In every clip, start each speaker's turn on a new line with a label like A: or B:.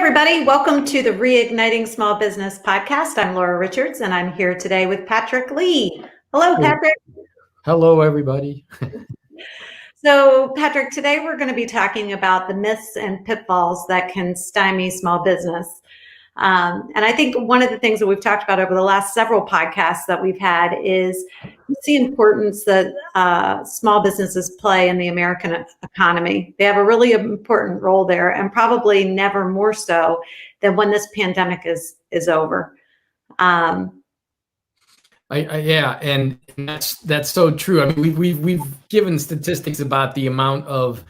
A: everybody. Welcome to the Reigniting Small Business Podcast. I'm Laura Richards, and I'm here today with Patrick Lee. Hello, Patrick.
B: Hello, everybody.
A: So, Patrick, today we're going to be talking about the myths and pitfalls that can stymie small business. And I think one of the things that we've talked about over the last several podcasts that we've had is the importance that small businesses play in the American economy. They have a really important role there, and probably never more so than when this pandemic is over.
B: Yeah, and that's so true. I mean, we've given statistics about the amount of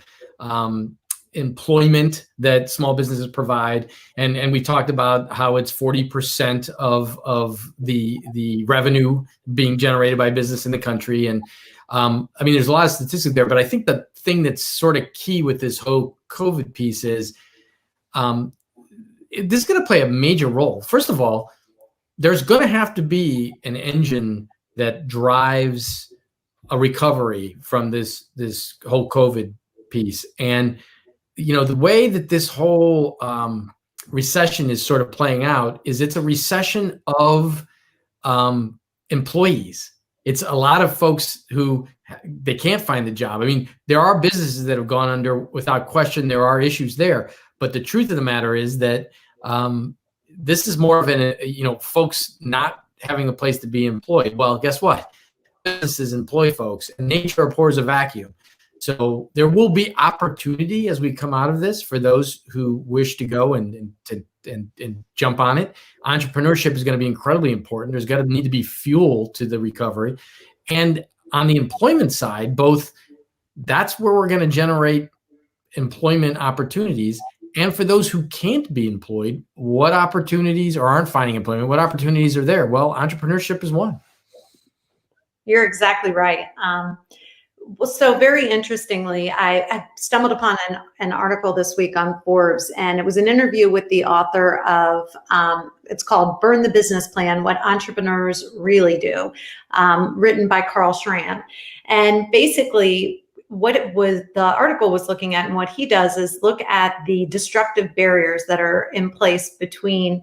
B: employment that small businesses provide, and we talked about how it's 40% of the revenue being generated by business in the country. And I mean, there's a lot of statistics there, but I think the thing that's sort of key with this whole COVID piece is this is going to play a major role. First of all, there's going to have to be an engine that drives a recovery from this whole COVID piece. And, you know, the way that this whole recession is sort of playing out is it's a recession of employees. It's a lot of folks who they can't find a job. I mean, there are businesses that have gone under without question. There are issues there. But the truth of the matter is that this is more of folks not having a place to be employed. Well, guess what? Businesses employ folks, and nature abhors a vacuum. So there will be opportunity as we come out of this for those who wish to go and jump on it. Entrepreneurship is going to be incredibly important. There's got to need to be fuel to the recovery. And on the employment side, that's where we're going to generate employment opportunities. And for those who can't be employed, what opportunities or aren't finding employment, what opportunities are there? Well, entrepreneurship is one.
A: You're exactly right. So very interestingly, I stumbled upon an article this week on Forbes, and it was an interview with the author of, it's called Burn the Business Plan, What Entrepreneurs Really Do, written by Carl Schran. And basically, the article was looking at, and what he does is look at the destructive barriers that are in place between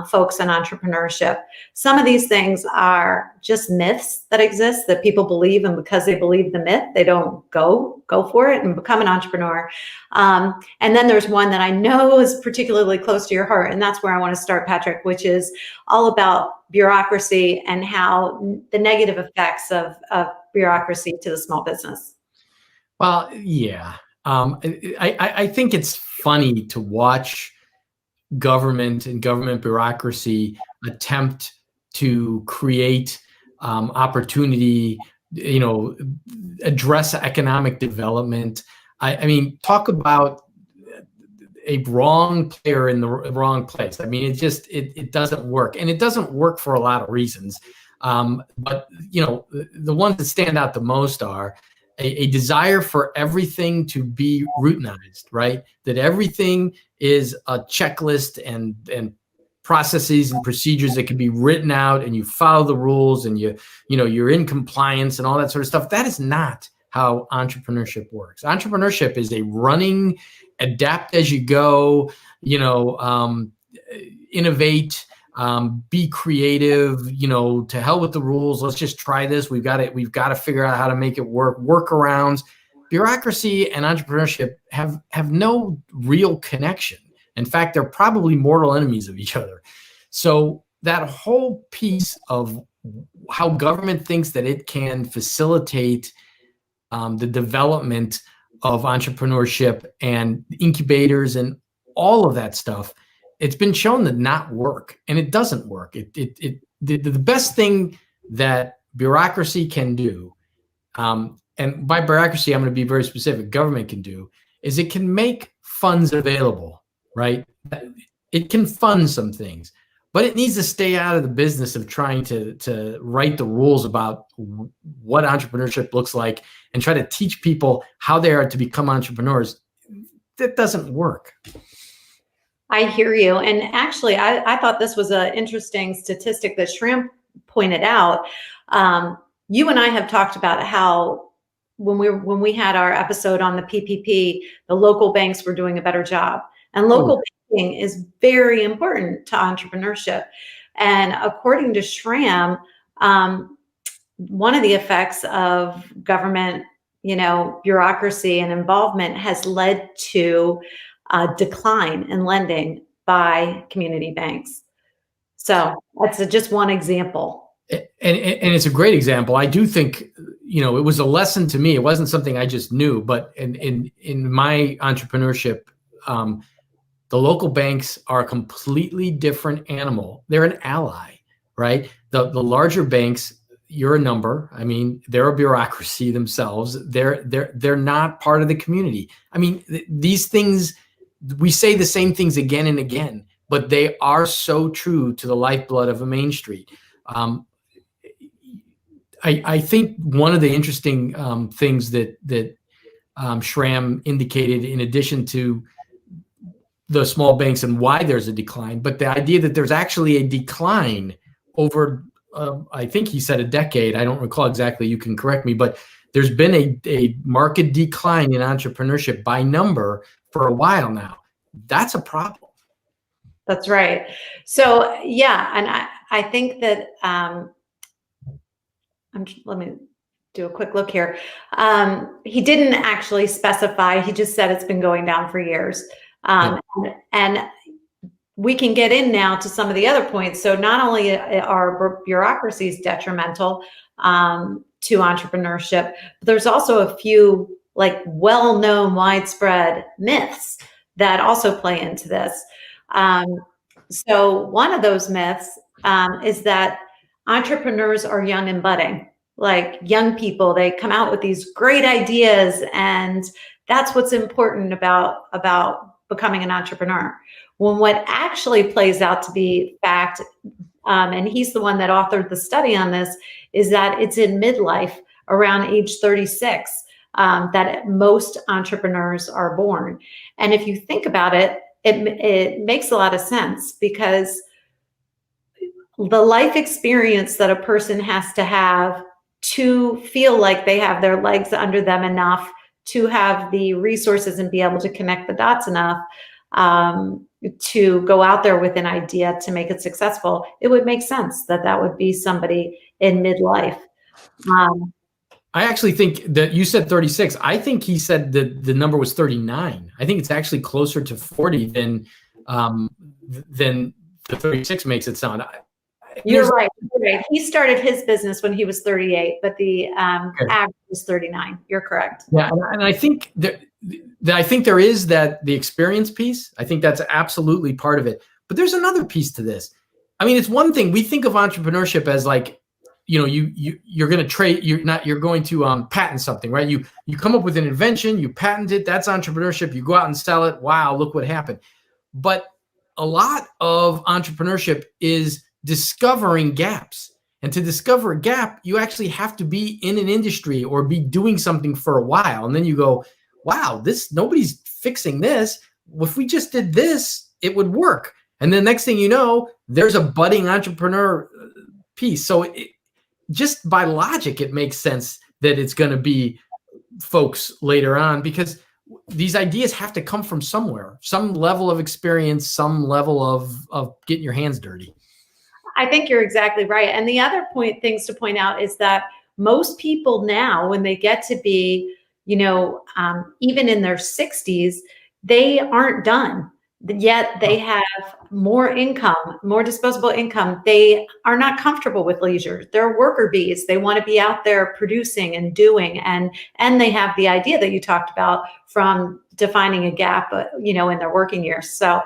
A: folks and entrepreneurship. Some of these things are just myths that exist that people believe, and because they believe the myth, they don't go for it and become an entrepreneur. And then there's one that I know is particularly close to your heart, and that's where I want to start, Patrick, which is all about bureaucracy and how the negative effects of bureaucracy to the small business.
B: Well, yeah. I think it's funny to watch government and government bureaucracy attempt to create opportunity, address economic development. I mean, talk about a wrong player in the wrong place. I mean, it doesn't work, and it doesn't work for a lot of reasons. But the ones that stand out the most are a desire for everything to be routinized, right? That everything is a checklist and processes and procedures that can be written out, and you follow the rules, and you're in compliance and all that sort of stuff. That is not how entrepreneurship works. Entrepreneurship is a running, adapt as you go, innovate, be creative, to hell with the rules. Let's just try this. We've got to figure out how to make it work. Workarounds. Bureaucracy and entrepreneurship have no real connection. In fact, they're probably mortal enemies of each other. So that whole piece of how government thinks that it can facilitate the development of entrepreneurship and incubators and all of that stuff, it's been shown to not work, and it doesn't work. The best thing that bureaucracy can do, and by bureaucracy, I'm going to be very specific, government can do, is it can make funds available, right? It can fund some things, but it needs to stay out of the business of trying to write the rules about what entrepreneurship looks like and try to teach people how they are to become entrepreneurs. That doesn't work.
A: I hear you. And actually, I thought this was an interesting statistic that Schran pointed out. You and I have talked about how when we had our episode on the PPP, the local banks were doing a better job. And local banks thinking is very important to entrepreneurship. And according to Schramm, one of the effects of government, bureaucracy and involvement has led to a decline in lending by community banks. So that's just one example.
B: And it's a great example. I do think, it was a lesson to me. It wasn't something I just knew, but in my entrepreneurship, the local banks are a completely different animal. They're an ally, right? The larger banks, you're a number. I mean, they're a bureaucracy themselves. They're not part of the community. I mean, these things, we say the same things again and again, but they are so true to the lifeblood of a Main Street. I think one of the interesting things that Schramm indicated, in addition to the small banks and why there's a decline, but the idea that there's actually a decline over, I think he said a decade. I don't recall exactly. You can correct me, but there's been a marked decline in entrepreneurship by number for a while now. That's a problem.
A: That's right. So yeah, and I think that let me do a quick look here. He didn't actually specify. He just said it's been going down for years. And we can get in now to some of the other points. So not only are bureaucracies detrimental to entrepreneurship, but there's also a few well-known widespread myths that also play into this. So one of those myths is that entrepreneurs are young and budding. Like young people, they come out with these great ideas, and that's what's important about becoming an entrepreneur. When what actually plays out to be fact, and he's the one that authored the study on this, is that it's in midlife, around age 36, that most entrepreneurs are born. And if you think about it, it makes a lot of sense, because the life experience that a person has to have to feel like they have their legs under them enough to have the resources and be able to connect the dots enough to go out there with an idea to make it successful, it would make sense that would be somebody in midlife.
B: I actually think that you said 36. I think he said that the number was 39. I think it's actually closer to 40 than the 36 makes it sound.
A: You're right. He started his business when he was 38, but the average was 39. You're correct.
B: Yeah, and I think I think there is the experience piece. I think that's absolutely part of it. But there's another piece to this. I mean, it's one thing we think of entrepreneurship as you're going to trade. You're going to patent something, right? You come up with an invention, you patent it. That's entrepreneurship. You go out and sell it. Wow, look what happened. But a lot of entrepreneurship is discovering gaps. And to discover a gap, you actually have to be in an industry or be doing something for a while. And then you go, wow, nobody's fixing this. Well, if we just did this, it would work. And then next thing you know, there's a budding entrepreneur piece. So just by logic, it makes sense that it's going to be folks later on, because these ideas have to come from somewhere, some level of experience, some level of getting your hands dirty.
A: I think you're exactly right. And the other things to point out is that most people now, when they get to be, even in their 60s, they aren't done. Yet they have more income, more disposable income. They are not comfortable with leisure. They're worker bees. They want to be out there producing and doing, and they have the idea that you talked about from defining a gap, in their working years. So,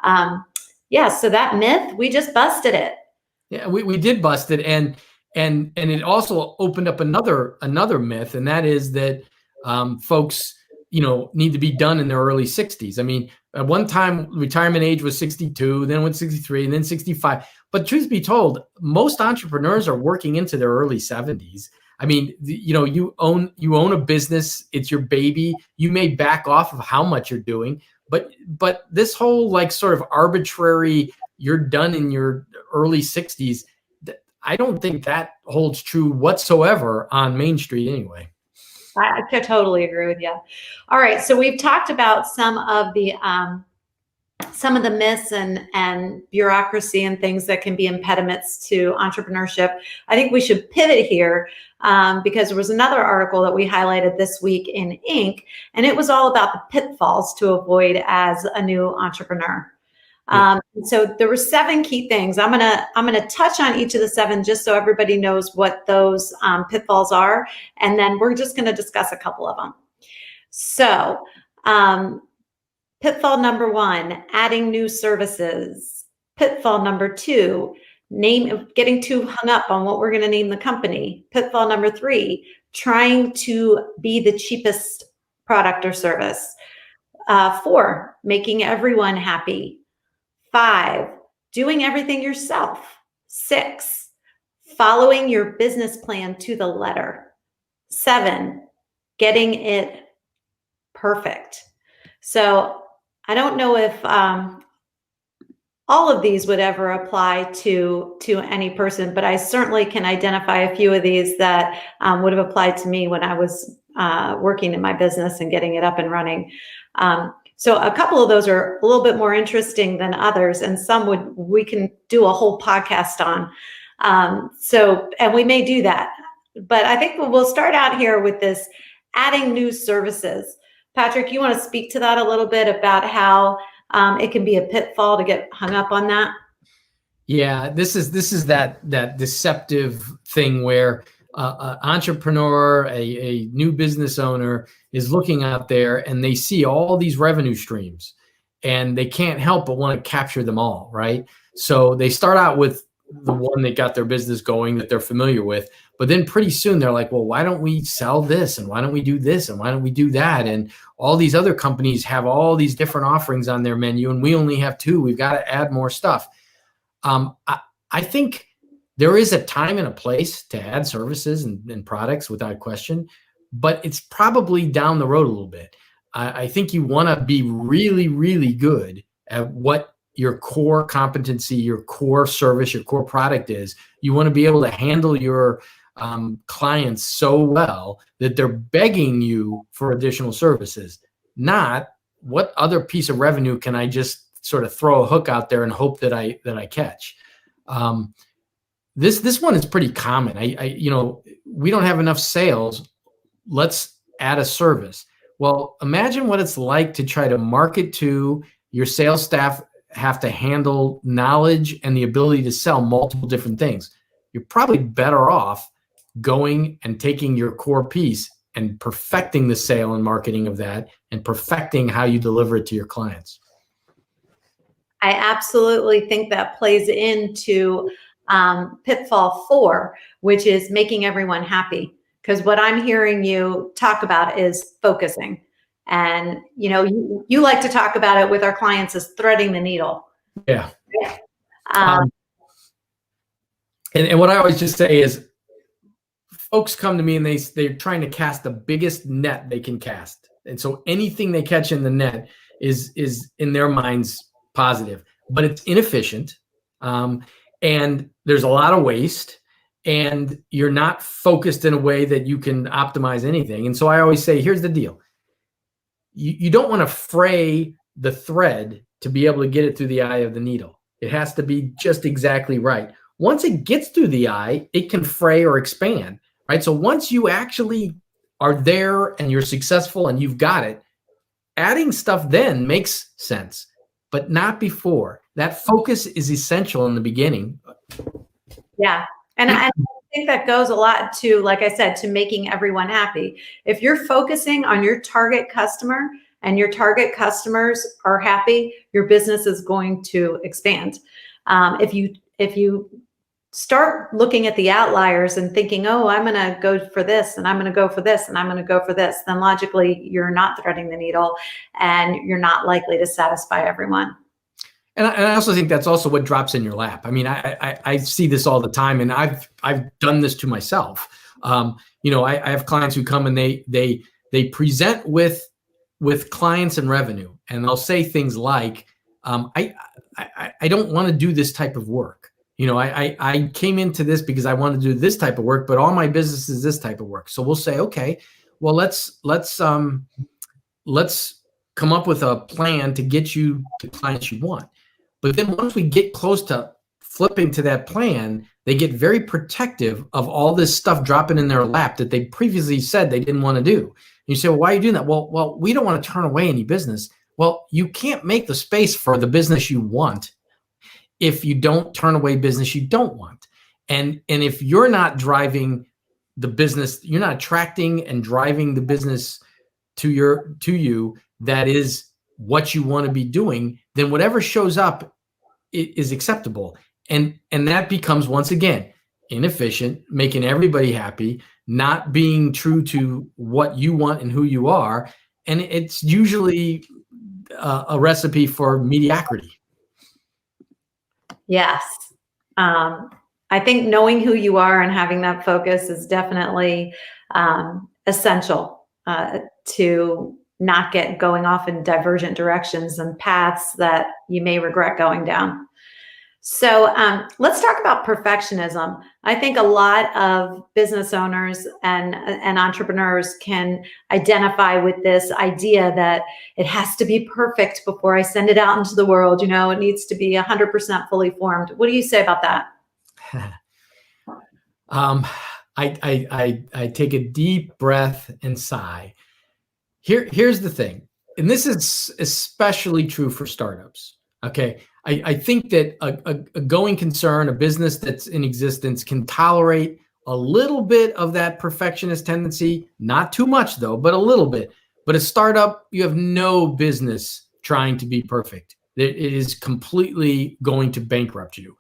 A: so that myth, we just busted it.
B: Yeah, we did bust it, and it also opened up another myth, and that is that folks, need to be done in their early 60s. I mean, at one time, retirement age was 62, then went 63, and then 65. But truth be told, most entrepreneurs are working into their early 70s. I mean, you own a business, it's your baby. You may back off of how much you're doing, but this whole sort of arbitrary, you're done in your early 60s, I don't think that holds true whatsoever on Main Street anyway.
A: I totally agree with you. All right. So we've talked about some of the some of the myths and bureaucracy and things that can be impediments to entrepreneurship, I think we should pivot here because there was another article that we highlighted this week in Inc., and it was all about the pitfalls to avoid as a new entrepreneur. So there were 7 key things. I'm gonna touch on each of the 7 just so everybody knows what those pitfalls are, and then we're just going to discuss a couple of them. So pitfall number 1, adding new services. Pitfall number 2, getting too hung up on what we're going to name the company. Pitfall number 3, trying to be the cheapest product or service. 4, making everyone happy. 5, doing everything yourself. 6, following your business plan to the letter. 7, getting it perfect. So I don't know if all of these would ever apply to any person, but I certainly can identify a few of these that would have applied to me when I was working in my business and getting it up and running. So a couple of those are a little bit more interesting than others, and some we can do a whole podcast on. And we may do that, but I think we'll start out here with this adding new services. Patrick, you want to speak to that a little bit about how it can be a pitfall to get hung up on that?
B: Yeah, this is that deceptive thing where an entrepreneur, a new business owner is looking out there and they see all these revenue streams and they can't help but want to capture them all, right? So they start out with the one that got their business going that they're familiar with, but then pretty soon they're like, well, why don't we sell this? And why don't we do this? And why don't we do that? And all these other companies have all these different offerings on their menu and we only have 2. We've got to add more stuff. I think there is a time and a place to add services and products without question, but it's probably down the road a little bit. I think you want to be really, really good at what your core competency, your core service, your core product is. You want to be able to handle your clients so well that they're begging you for additional services, not what other piece of revenue can I just sort of throw a hook out there and hope that I catch. This one is pretty common. We don't have enough sales. Let's add a service. Well, imagine what it's like to try to market to your sales staff, have to handle knowledge and the ability to sell multiple different things. You're probably better off going and taking your core piece and perfecting the sale and marketing of that and perfecting how you deliver it to your clients.
A: I absolutely think that plays into pitfall 4, which is making everyone happy. Because what I'm hearing you talk about is focusing. And, you like to talk about it with our clients as threading the needle.
B: Yeah. And what I always just say is folks come to me and they're trying to cast the biggest net they can cast. And so anything they catch in the net is in their minds positive, but it's inefficient. And there's a lot of waste and you're not focused in a way that you can optimize anything. And so I always say, here's the deal. You don't want to fray the thread to be able to get it through the eye of the needle. It has to be just exactly right. Once it gets through the eye, it can fray or expand, right? So once you actually are there and you're successful and you've got it, adding stuff then makes sense, but not before. That focus is essential in the beginning.
A: Yeah. And I think that goes a lot to, like I said, to making everyone happy. If you're focusing on your target customer and your target customers are happy, your business is going to expand. If you start looking at the outliers and thinking, oh, I'm going to go for this and I'm going to go for this and I'm going to go for this, then logically you're not threading the needle and you're not likely to satisfy everyone.
B: And I also think that's also what drops in your lap. I mean, I see this all the time, and I've done this to myself. I have clients who come and they present with clients and revenue, and they'll say things like, I don't want to do this type of work. I came into this because I want to do this type of work, but all my business is this type of work. So we'll say, okay, well, let's come up with a plan to get you the clients you want. But then once we get close to flipping to that plan, they get very protective of all this stuff dropping in their lap that they previously said they didn't want to do. And you say, well, why are you doing that? Well, we don't want to turn away any business. Well, you can't make the space for the business you want if you don't turn away business you don't want. And if you're not driving the business, you're not attracting and driving the business to you that is what you want to be doing, then whatever shows up is acceptable. And that becomes, once again, inefficient, making everybody happy, not being true to what you want and who you are. And it's usually a recipe for mediocrity.
A: Yes. I think knowing who you are and having that focus is definitely essential to not get going off in divergent directions and paths that you may regret going down. So let's talk about perfectionism. I think a lot of business owners and entrepreneurs can identify with this idea that it has to be perfect before I send it out into the world. You know, it needs to be 100% fully formed. What do you say about that?
B: I take a deep breath and sigh. Here's the thing, and this is especially true for startups. Okay. I think that a going concern, a business that's in existence, can tolerate a little bit of that perfectionist tendency, not too much though, but a little bit. But a startup, you have no business trying to be perfect. It is completely going to bankrupt you.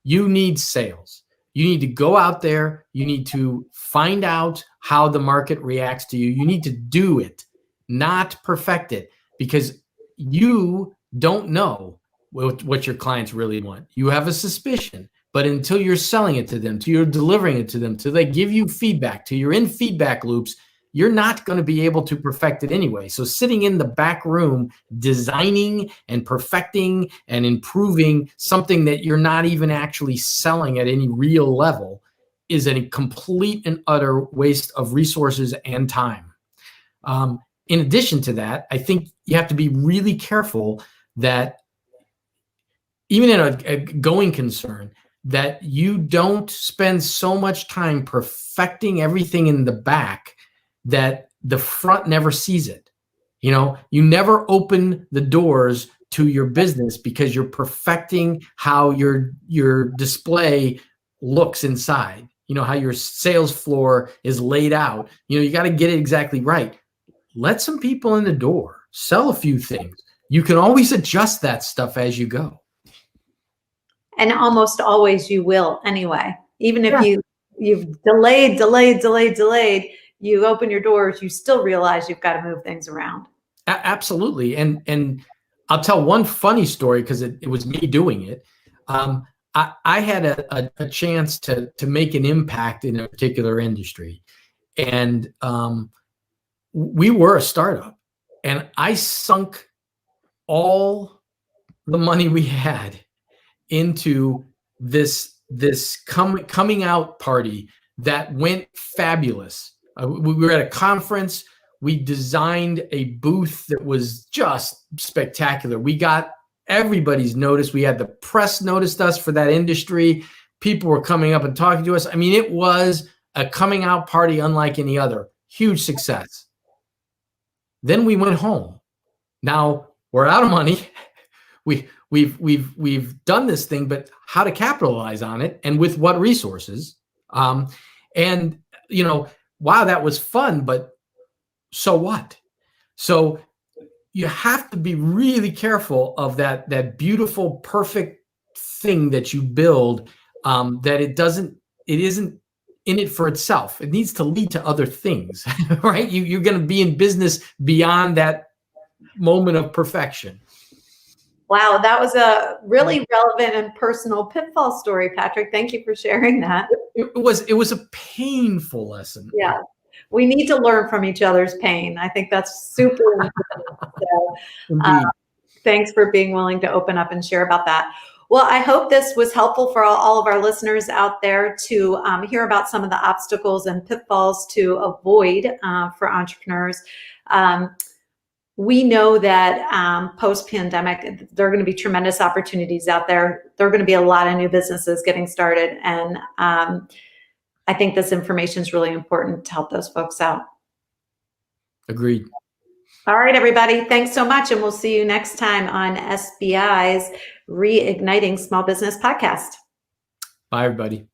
B: You need sales. You need to go out there. You need to find out how the market reacts to you. You need to do it, not perfect it, because you don't know what your clients really want. You have a suspicion, but until you're selling it to them, till you're delivering it to them, till they give you feedback, till you're in feedback loops, you're not going to be able to perfect it anyway. So sitting in the back room, designing and perfecting and improving something that you're not even actually selling at any real level is a complete and utter waste of resources and time. In addition to that, I think you have to be really careful that even in a going concern, that you don't spend so much time perfecting everything in the back that the front never sees it. You know, you never open the doors to your business because you're perfecting how your display looks inside. You know, how your sales floor is laid out. You know, you got to get it exactly right. Let some people in the door, sell a few things. You can always adjust that stuff as you go.
A: And almost always you will anyway. Even if you've delayed, you open your doors, you still realize you've got to move things around.
B: Absolutely. And I'll tell one funny story because it was me doing it. I had a chance to make an impact in a particular industry. And we were a startup. And I sunk all the money we had into this coming out party that went fabulous. We were at a conference. We designed a booth that was just spectacular. We got everybody's notice. We had the press noticed us for that industry. People were coming up and talking to us. I mean, it was a coming out party unlike any other. Huge success. Then we went home. Now we're out of money. We've done this thing, but how to capitalize on it and with what resources? And you know, wow, that was fun, but so what? So you have to be really careful of that beautiful, perfect thing that you build. That it isn't in it for itself. It needs to lead to other things, right? You're going to be in business beyond that moment of perfection.
A: Wow, that was a really relevant and personal pitfall story, Patrick. Thank you for sharing that.
B: It was a painful lesson.
A: Yeah, we need to learn from each other's pain. I think that's super important. So, thanks for being willing to open up and share about that. Well, I hope this was helpful for all of our listeners out there to hear about some of the obstacles and pitfalls to avoid for entrepreneurs. we know that post-pandemic, there are going to be tremendous opportunities out there. There are going to be a lot of new businesses getting started. And I think this information is really important to help those folks out.
B: Agreed.
A: All right, everybody. Thanks so much. And we'll see you next time on SBI's Reigniting Small Business Podcast.
B: Bye, everybody.